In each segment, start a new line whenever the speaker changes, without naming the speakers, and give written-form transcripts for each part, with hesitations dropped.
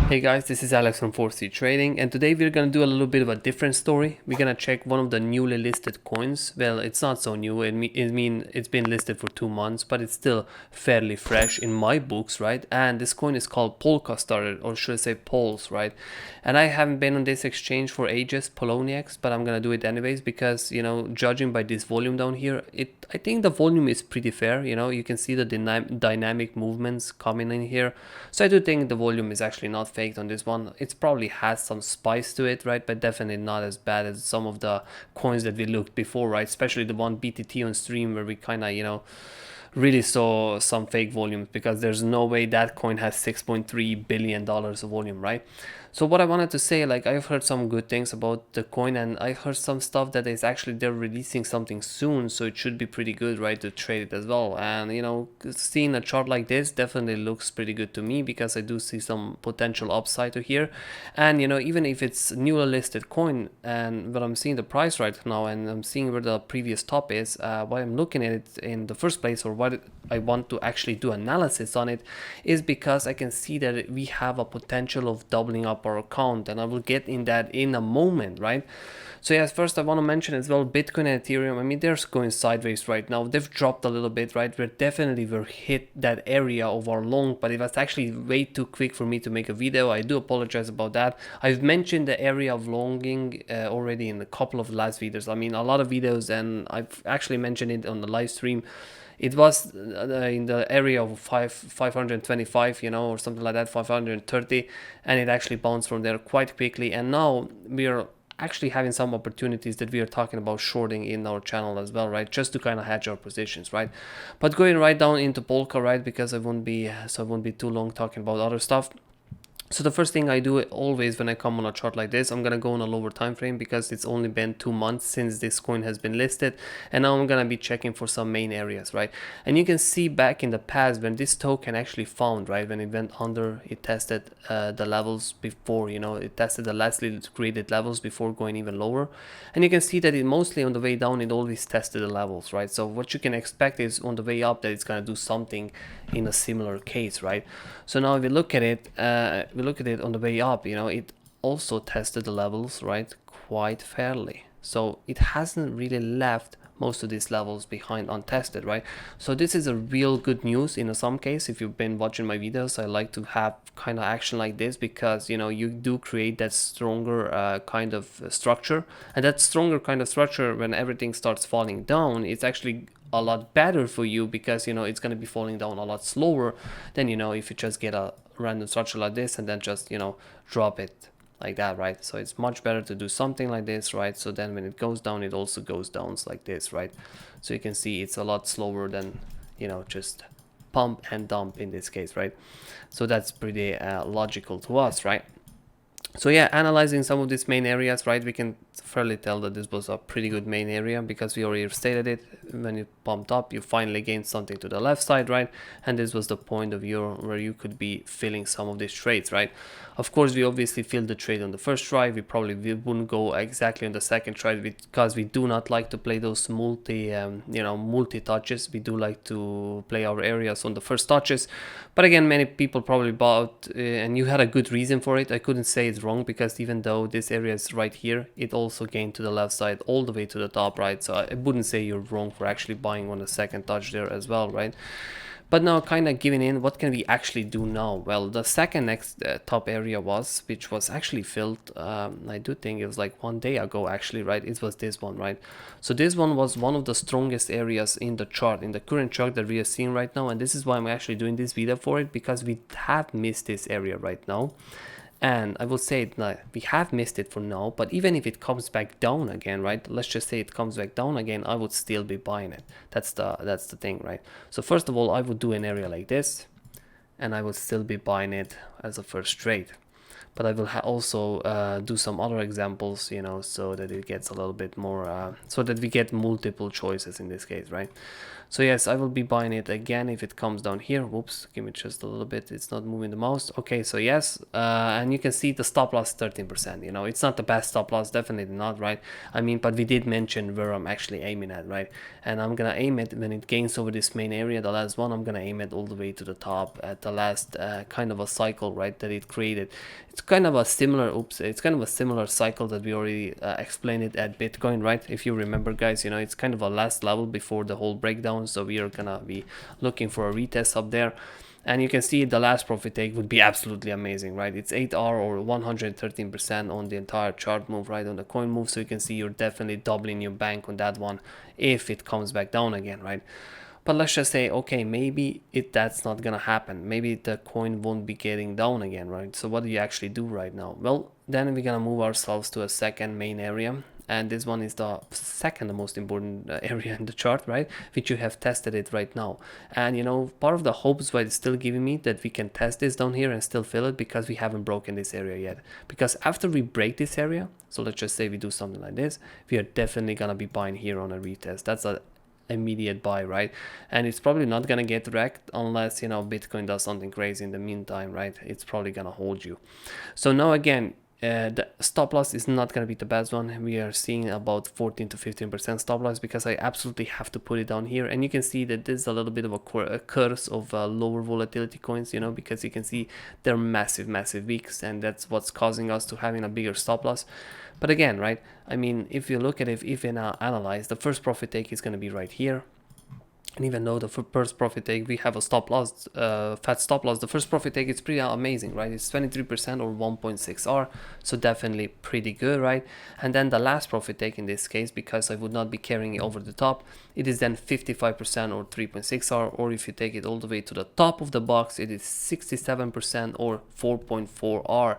Hey guys, this is Alex from 4C Trading, and today we're gonna do a little bit of a different story. We're gonna check one of the newly listed coins. Well, it's not so new. It's been listed for 2 months, but it's still fairly fresh in my books, right? And this coin is called Polkastarter, or should I say Pols, right? And I haven't been on this exchange for ages, Poloniex, but I'm gonna do it anyways because, you know, judging by this volume down here, I think the volume is pretty fair. You know, you can see the dynamic movements coming in here. So I do think the volume is actually not faked on this one. It probably has some spice to it, right? But definitely not as bad as some of the coins that we looked before, right? Especially the one BTT on stream where we kind of, you know, really saw some fake volumes, because there's no way that coin has $6.3 billion of volume, right? So what I wanted to say, like, I've heard some good things about the coin, and I've heard some stuff that is actually they're releasing something soon, so it should be pretty good, right, to trade it as well. And you know, seeing a chart like this definitely looks pretty good to me, because I do see some potential upside to here. And you know, even if it's newly listed coin, and but I'm seeing the price right now, and I'm seeing where the previous top is, why I'm looking at it in the first place, or what I want to actually do analysis on it, is because I can see that we have a potential of doubling up our account, and I will get in that in a moment, right? So yes, first I want to mention as well Bitcoin and Ethereum. I mean, they're going sideways right now. They've dropped a little bit, right? We're hit that area of our long, but it was actually way too quick for me to make a video. I do apologize about that. I've mentioned the area of longing already in a couple of last videos. I mean, a lot of videos, and I've actually mentioned it on the live stream. It was in the area of 525, you know, or something like that, 530, and it actually bounced from there quite quickly. And now we are actually having some opportunities that we are talking about shorting in our channel as well, right? Just to kind of hedge our positions, right? But going right down into Polka, right? Because I won't be too long talking about other stuff. So the first thing I do always when I come on a chart like this, I'm gonna go on a lower time frame, because it's only been 2 months since this coin has been listed, and now I'm gonna be checking for some main areas, right? And you can see back in the past when this token actually found, right, when it went under, it tested the levels before, you know, it tested the lastly created levels before going even lower, and you can see that it mostly on the way down it always tested the levels, right? So what you can expect is on the way up that it's gonna do something in a similar case, right? So now if we look at it, on the way up, you know, it also tested the levels, right, quite fairly. So it hasn't really left most of these levels behind untested, right? So this is a real good news in some case. If you've been watching my videos, I like to have kind of action like this, because you know, you do create that stronger kind of structure, and that stronger kind of structure, when everything starts falling down, it's actually a lot better for you, because you know, it's going to be falling down a lot slower than, you know, if you just get a random structure like this and then just, you know, drop it like that, right? So it's much better to do something like this, right? So then when it goes down, it also goes down like this, right? So you can see it's a lot slower than, you know, just pump and dump in this case, right? So that's pretty logical to us, right? So yeah, analyzing some of these main areas, right, we can fairly tell that this was a pretty good main area, because we already stated it. When you pumped up, you finally gained something to the left side, right? And this was the point of view where you could be filling some of these trades, right? Of course, we obviously filled the trade on the first try. We probably wouldn't go exactly on the second try, because we do not like to play those multi touches. We do like to play our areas on the first touches. But again, many people probably bought, and you had a good reason for it. I couldn't say it's wrong, because even though this area is right here, it also gained to the left side all the way to the top, right? So I wouldn't say you're wrong for actually buying on the second touch there as well, right? But now kind of giving in, what can we actually do now? Well, the second next top area which was actually filled, I do think it was like 1 day ago actually, right? It was this one, right? So this one was one of the strongest areas in the chart, in the current chart that we are seeing right now. And this is why I'm actually doing this video for it, because we have missed this area right now. And I will say we have missed it for now, but even if it comes back down again, right? Let's just say it comes back down again, I would still be buying it. That's the thing, right? So first of all, I would do an area like this, and I would still be buying it as a first trade. But I will also do some other examples, you know, so that it gets a little bit more, so that we get multiple choices in this case, right? So yes, I will be buying it again if it comes down here. Whoops, give me just a little bit. It's not moving the mouse. Okay, so yes, and you can see the stop loss 13%. You know, it's not the best stop loss, definitely not, right? I mean, but we did mention where I'm actually aiming at, right? And I'm gonna aim it when it gains over this main area, the last one. I'm gonna aim it all the way to the top at the last kind of a cycle, right, that it created. It's kind of a similar, it's kind of a similar cycle that we already explained it at Bitcoin, right? If you remember, guys, you know, it's kind of a last level before the whole breakdown. So we are gonna be looking for a retest up there. And you can see the last profit take would be absolutely amazing, right? It's 8R or 113% on the entire chart move, right, on the coin move. So you can see you're definitely doubling your bank on that one if it comes back down again, right? But let's just say, okay, maybe that's not gonna happen. Maybe the coin won't be getting down again, right? So what do you actually do right now? Well, then we're gonna move ourselves to a second main area. And this one is the second most important area in the chart, right, which you have tested it right now. And you know, part of the hopes why it's still giving me that we can test this down here and still fill it, because we haven't broken this area yet. Because after we break this area, so let's just say we do something like this, we are definitely gonna be buying here on a retest. That's a immediate buy, right? And it's probably not gonna get wrecked unless, you know, Bitcoin does something crazy in the meantime, right? It's probably gonna hold you. So now again, the stop loss is not going to be the best one. We are seeing about 14 to 15% stop loss, because I absolutely have to put it down here. And you can see that this is a little bit of a curse of lower volatility coins, you know, because you can see they're massive weeks, and that's what's causing us to having a bigger stop loss. But again, right, I mean, if you look at it, if you now analyze, the first profit take is going to be right here. And even though the first profit take, we have a stop loss, fat stop loss, the first profit take is pretty amazing, right? It's 23% or 1.6R, so definitely pretty good, right? And then the last profit take in this case, because I would not be carrying it over the top, it is then 55% or 3.6R, or if you take it all the way to the top of the box, it is 67% or 4.4R.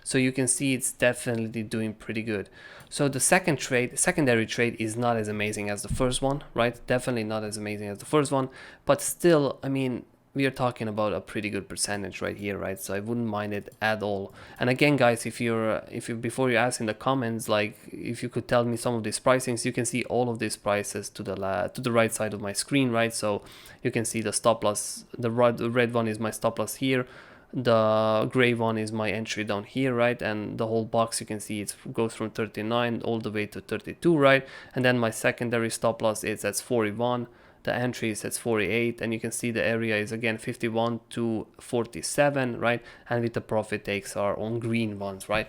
So you can see it's definitely doing pretty good. So the secondary trade is not as amazing as the first one, right? Definitely not as amazing as the first one, but still, I mean, we are talking about a pretty good percentage right here, right? So I wouldn't mind it at all. And again, guys, if you before you ask in the comments, like, if you could tell me some of these pricings, you can see all of these prices to the right side of my screen, right? So you can see the stop loss. The red one is my stop loss here. The gray one is my entry down here, right? And the whole box, you can see it goes from 39 all the way to 32, right? And then my secondary stop loss is at 41, the entry is at 48, and you can see the area is again 51 to 47, right? And with the profit takes are on green ones, right?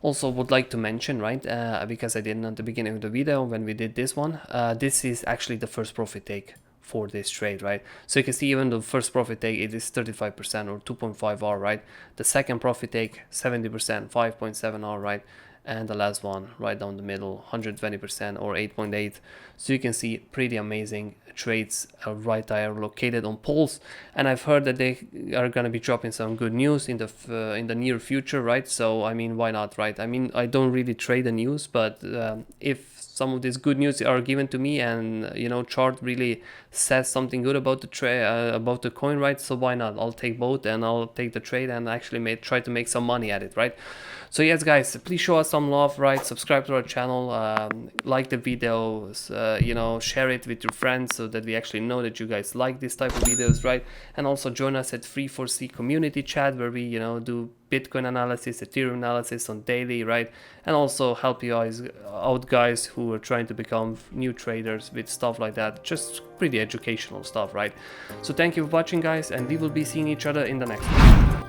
Also would like to mention, right, because I didn't at the beginning of the video when we did this one, this is actually the first profit take for this trade, right? So you can see even the first profit take, it is 35% or 2.5R, right? The second profit take, 70%, 5.7R, right? And the last one right down the middle, 120% or 8.8. So you can see pretty amazing trades right there located on Pulse, and I've heard that they are going to be dropping some good news in the near future, right? So I mean, why not, right? I mean, I don't really trade the news, but if some of these good news are given to me, and you know, chart really says something good about the about the coin, right? So why not? I'll take both, and I'll take the trade and actually try to make some money at it, right? So yes, guys, please show us some love, right? Subscribe to our channel, like the videos, you know, share it with your friends so that we actually know that you guys like this type of videos, right? And also join us at Free4C community chat, where we, you know, do Bitcoin analysis, Ethereum analysis on daily, right? And also help you guys out, guys who are trying to become new traders with stuff like that. Just pretty educational stuff, right? So thank you for watching, guys, and we will be seeing each other in the next one.